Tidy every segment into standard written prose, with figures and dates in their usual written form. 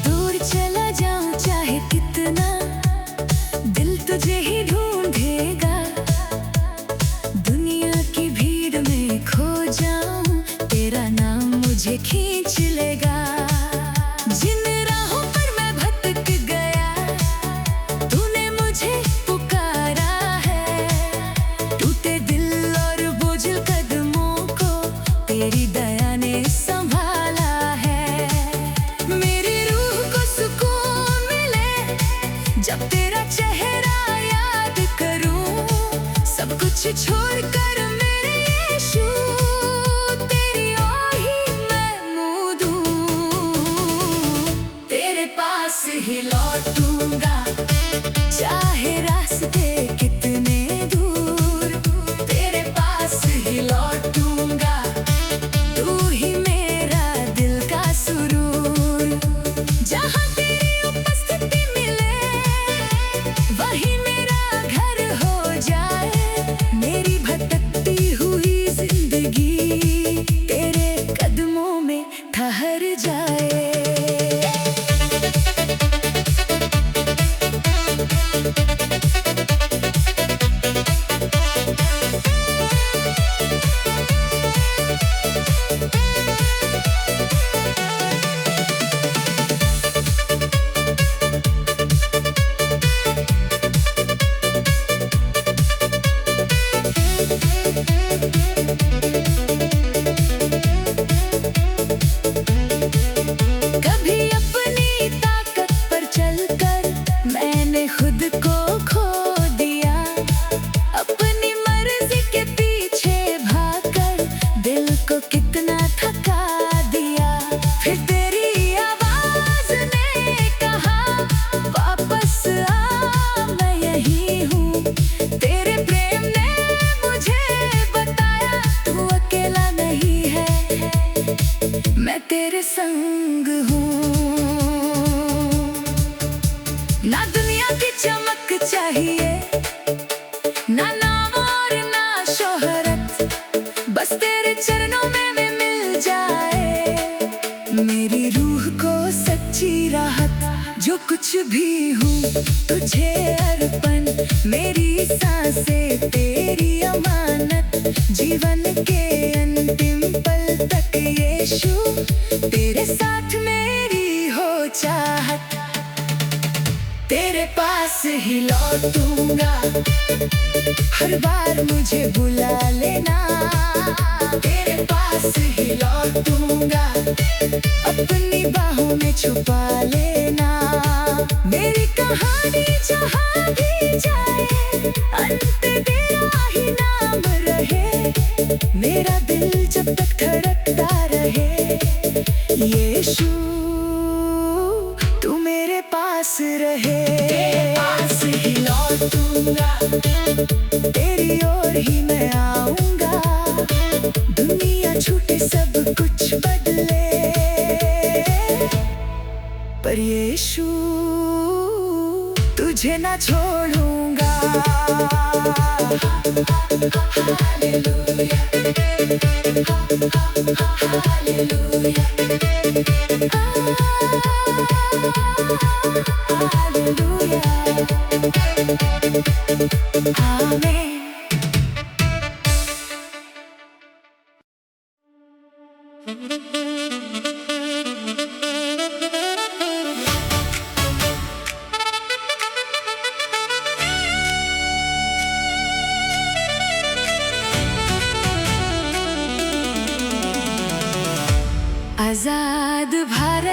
दूर चला जाऊं चाहे कितना, दिल तुझे ही ढूंढेगा। दुनिया की भीड़ में खो जाऊं, तेरा नाम मुझे खींच लेगा। जिन राहों पर मैं भटक गया, तूने मुझे पुकारा है। टूटे दिल और बोझिल कदमों को तेरी दया ने संभाला है। मेरी रूह को सुकून मिले जब तेरा चेहरा याद करूं। सब कुछ छोड़कर मेरे यीशु, तेरी ओर ही मैं मुँह दूं। तेरे पास ही लौटूंगा, चाहे रास्ते कितने दूर। तेरे पास ही लौटूंगा, तू ही मेरा दिल का सुरूर। जहाँ तेरी उपस्थिति मिले, वही मेरा घर हो जाए। मेरी भटकती हुई जिंदगी तेरे कदमों में ठहर जाए। कभी अपनी ताकत पर चलकर मैंने खुद को खो दिया। अपनी मर्जी के पीछे भागकर दिल को कितना थका दिया। फिर तेरी आवाज ने कहा, वापस आ, मैं यही हूँ। तेरे प्रेम ने मुझे बताया, तू अकेला नहीं है, मैं तेरे संग हूँ। ना दुनिया की चमक चाहिए, ना नाम और ना शोहरत, बस तेरे चरणों में मैं मिल जाए। मेरी रूह को सच्ची राहत, जो कुछ भी हूँ तुझे अर्पण। मेरी सांसें तेरी अमानत, जीवन के अंतिम पल तक यीशु, तेरे साथ मेरी हो चाहत। तेरे पास ही लौटूंगा, हर बार मुझे बुला लेना। तेरे पास ही लौटूंगा, अपनी बाहों में छुपा लेना। मेरी कहानी जहाँ भी जाए, अंत तेरा ही नाम रहे। मेरा दिल जब तक धड़कता रहे, यीशु तू मेरे पास रहे। तेरे पास ही लौटूंगा, तेरी ओर ही मैं आऊंगा। दुनिया छूटे सब कुछ बदले, पर यीशु तुझे ना छोड़ूंगा। हालेलुया, हालेलुया, हालेलुया, आमीन। आजाद भारत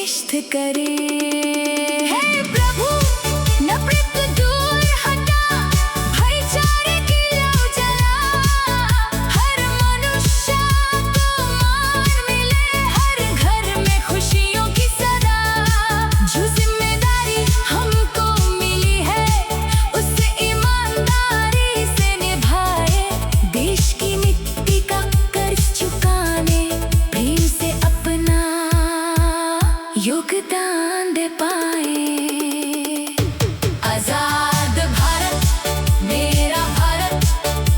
बेइज्जत करे। हे प्रभु नफरत दूर हटा, भाईचारे की लौ जला, हर मनुष्य को मान मिले, हर घर में खुशियों की सदा। जो जिम्मेदारी हमको मिली है उसे ईमानदारी से निभाए, देश की मिट्टी का कर्ज चुकाने, प्रेम से अपना योगदान दे पाए। आजाद भारत मेरा भारत,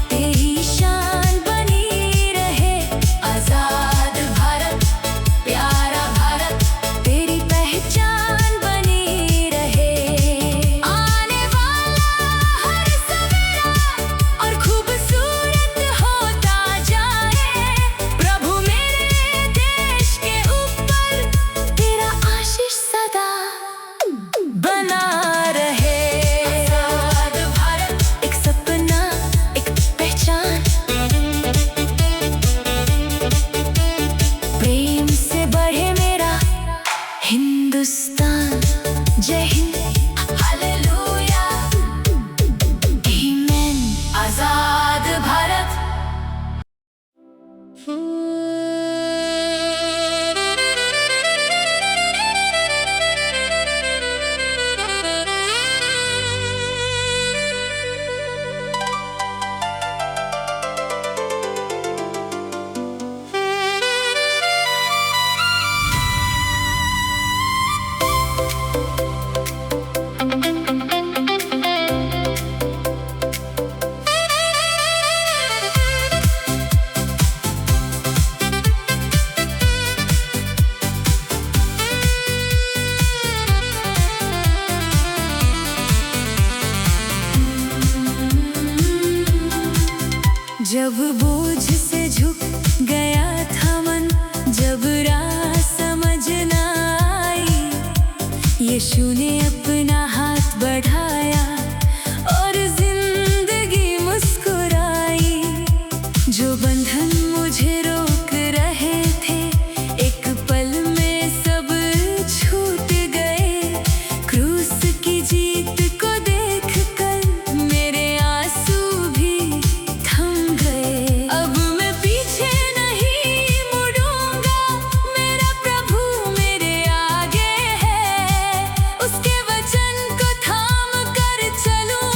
तेरी शान बनी रहे। आजाद भारत प्यारा भारत, तेरी पहचान बनी रहे। आने वाला हर सवेरा और खूबसूरत होता जाए, प्रभु मेरे देश के ऊपर तेरा आशीष सदा बना रहे। आजाद भारत एक सपना, एक पहचान, प्रेम से बढ़े मेरा हिंदुस्तान। जय हिंद, हालेलुया, आमीन। आजाद भारत। जब बोझ से झुक गया था मन, जब राह समझ न आई, यीशु ने अपना हाथ बढ़ाया और जिंदगी मुस्कुराई। जो बंधन मुझे रोक रहे थे, एक पल में सब छूट गए। क्रूस की जीत को देखकर मेरे आंसू भी थम गए। अब मैं पीछे नहीं मुड़ूंगा, मेरा प्रभु मेरे आगे है। उसके वचन को थाम कर चलूं,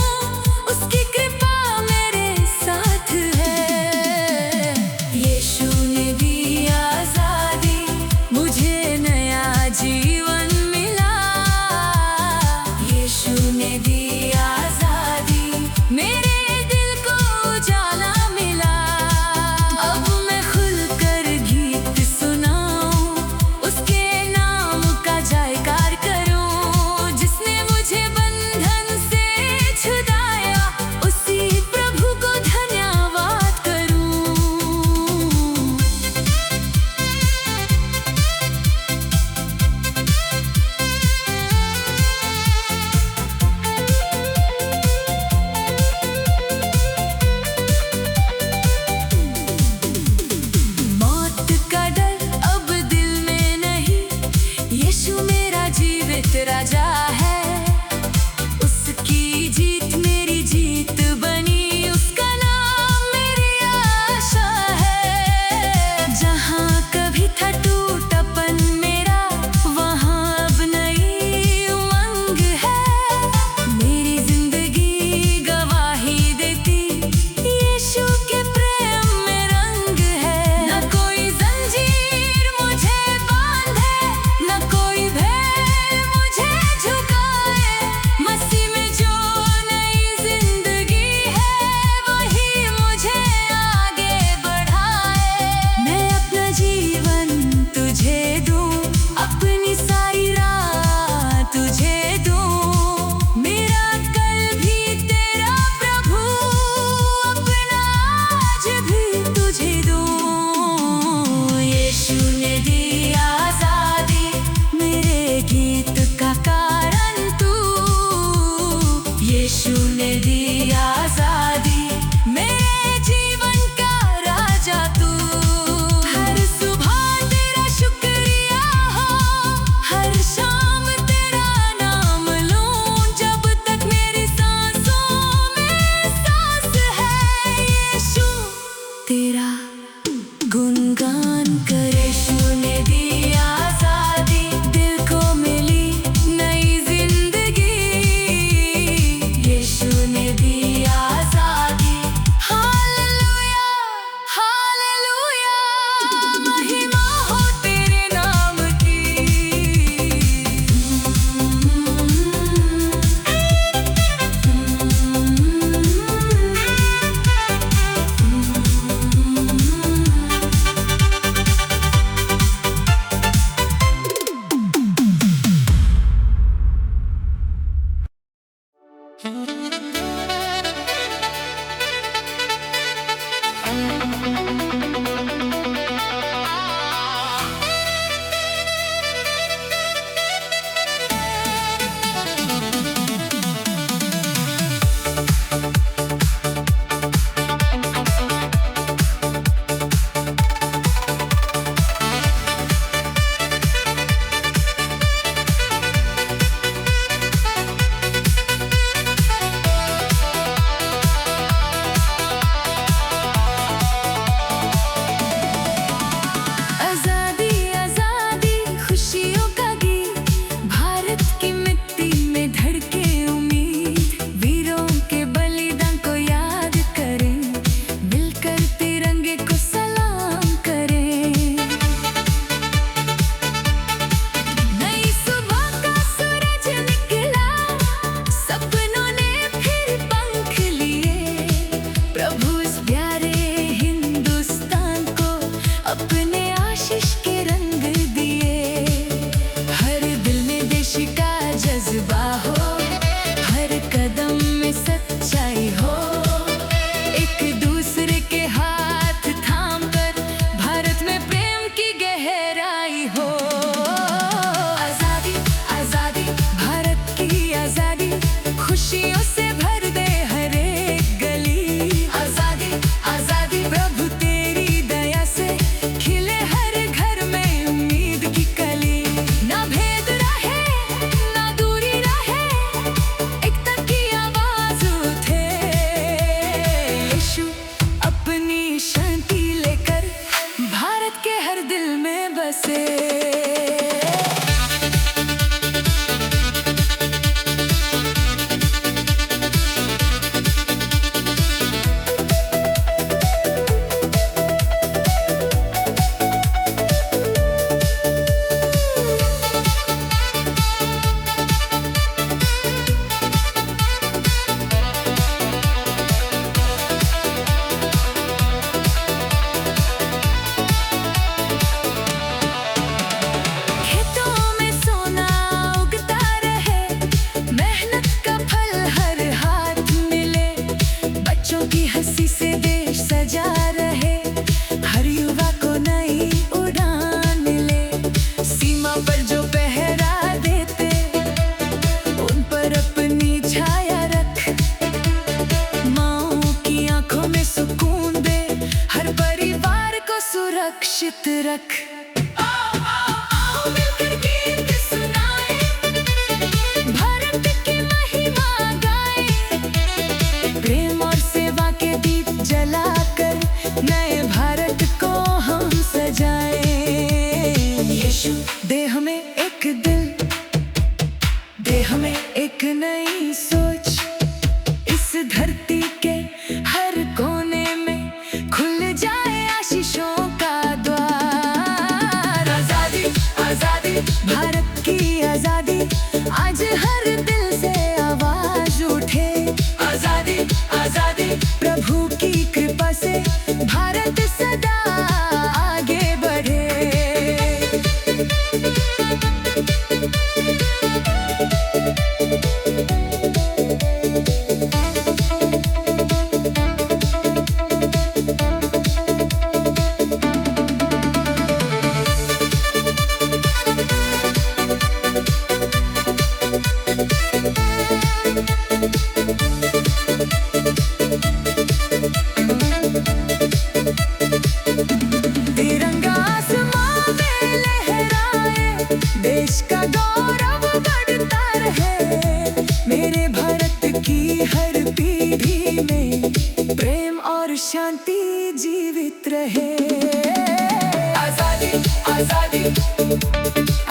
उसकी कृपा मेरे साथ है। यीशु ने दी आजादी, मुझे नया जीवन मिला। यीशु ने दी आजादी, मेरे दिल को उजाला मिला। अब मैं खुलकर गीत सुनाऊं, उसके नाम का जयकार करूं। जिसने मुझे बंधन से छुड़ाया, उसी प्रभु को धन्यवाद करूं। मौत का डर अब दिल में नहीं, यीशु मेरा जीवित राजा है। उसकी जीत मेरी जीत बनी, उसका नाम मेरी आशा है। जहाँ कभी था टूटापन मेरा, वहाँ अब नई उमंग है। मेरी जिंदगी गवाही देती, यीशु के प्रेम में रंग है। न कोई जंजीर मुझे बांधे, न कोई भय मुझे झुकाए। मसीह में जो नई जिंदगी है, वही मुझे आगे बढ़ाए। मैं अपना जीवन तुझे दूं, अपनी सारी राह तुझे दूं। मेरा कल भी तेरा प्रभु, अपना आज भी तुझे दूं। यीशु ने दी आजादी, मेरे गीत का कारण तू। यीशु ने दी आजादी, मेरे जीवन का राजा तू। हर सुबह तेरा शुक्रिया हो, हर रख। आओ आओ आओ मिलकर गीत सुनाए, भारत की महिमा गाए। प्रेम और सेवा के दीप जलाकर नए भारत को हम सजाए। यीशु दे हमें एक दिल, दे हमें एक नई सोच। इस धरती के हर कोने में खुल जाए आशीषों का द्वार। आजादी आजादी भारत की आजादी, आज हर दिल से आवाज उठे। आजादी आजादी प्रभु की कृपा से भारत सदा आगे बढ़े। तिरंगा आसमां में लहराए, देश का गौरव बढ़ता रहे। मेरे भारत की हर पीढ़ी में प्रेम और शांति जीवित रहे। आजादी आजादी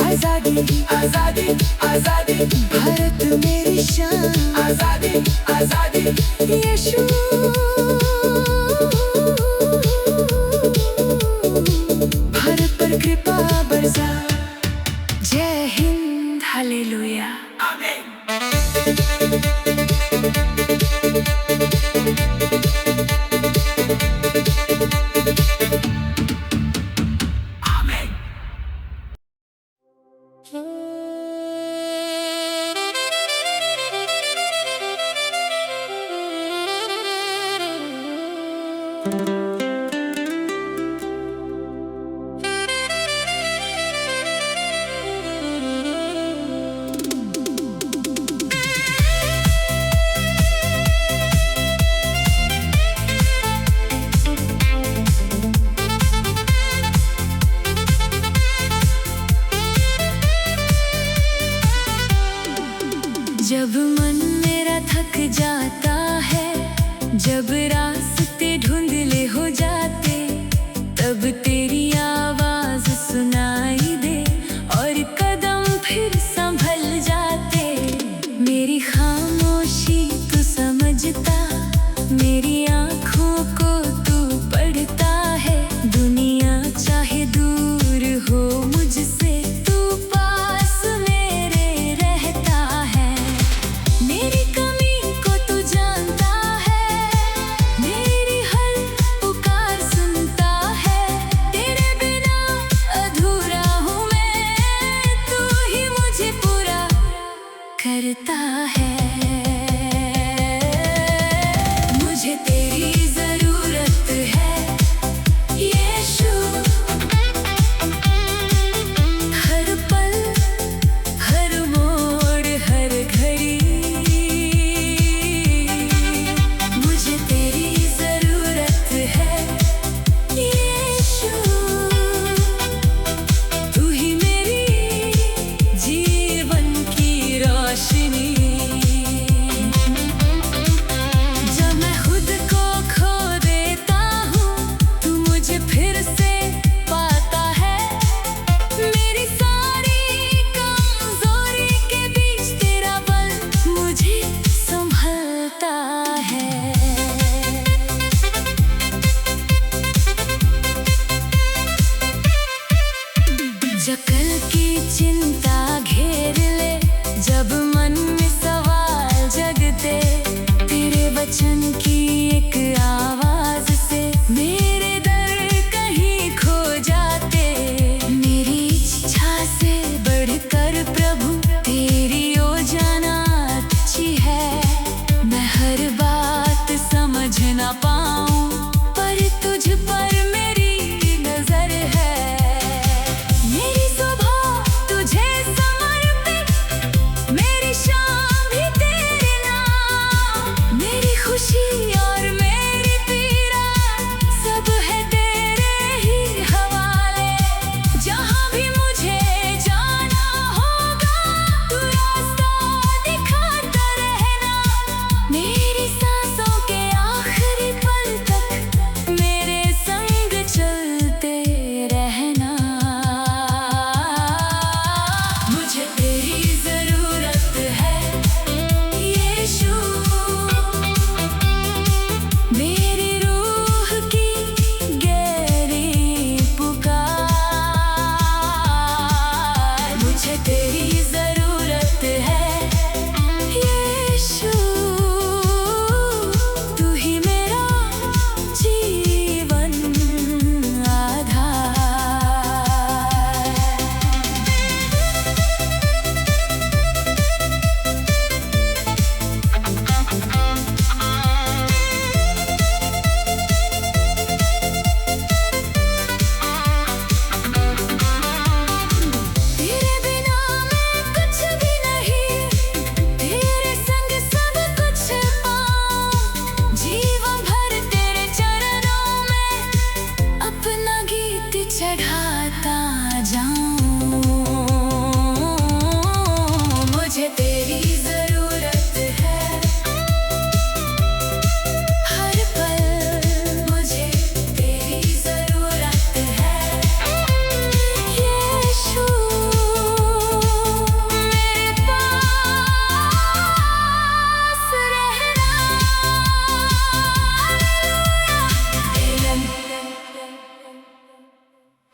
आजादी आजादी आजादी भारत मेरी शान। आजादी आजादी यीशु भारत पर कृपा बरसा। जय हिंद, हालेलुया, आमीन। जब मन मेरा थक जाता है, जब रास्ते धुंधले हो जाते, तब तेरी आवाज सुनाई दे और कदम फिर संभल जाते। मेरी खामोशी तू समझता, मेरी आँखों को तू पढ़ता है। दुनिया चाहे दूर हो मुझसे, तू पास मेरे रहता है। मेरी कमी को तू जानता है, मेरी हर पुकार सुनता है। तेरे बिना अधूरा हूँ मैं, तू ही मुझे पूरा करता है।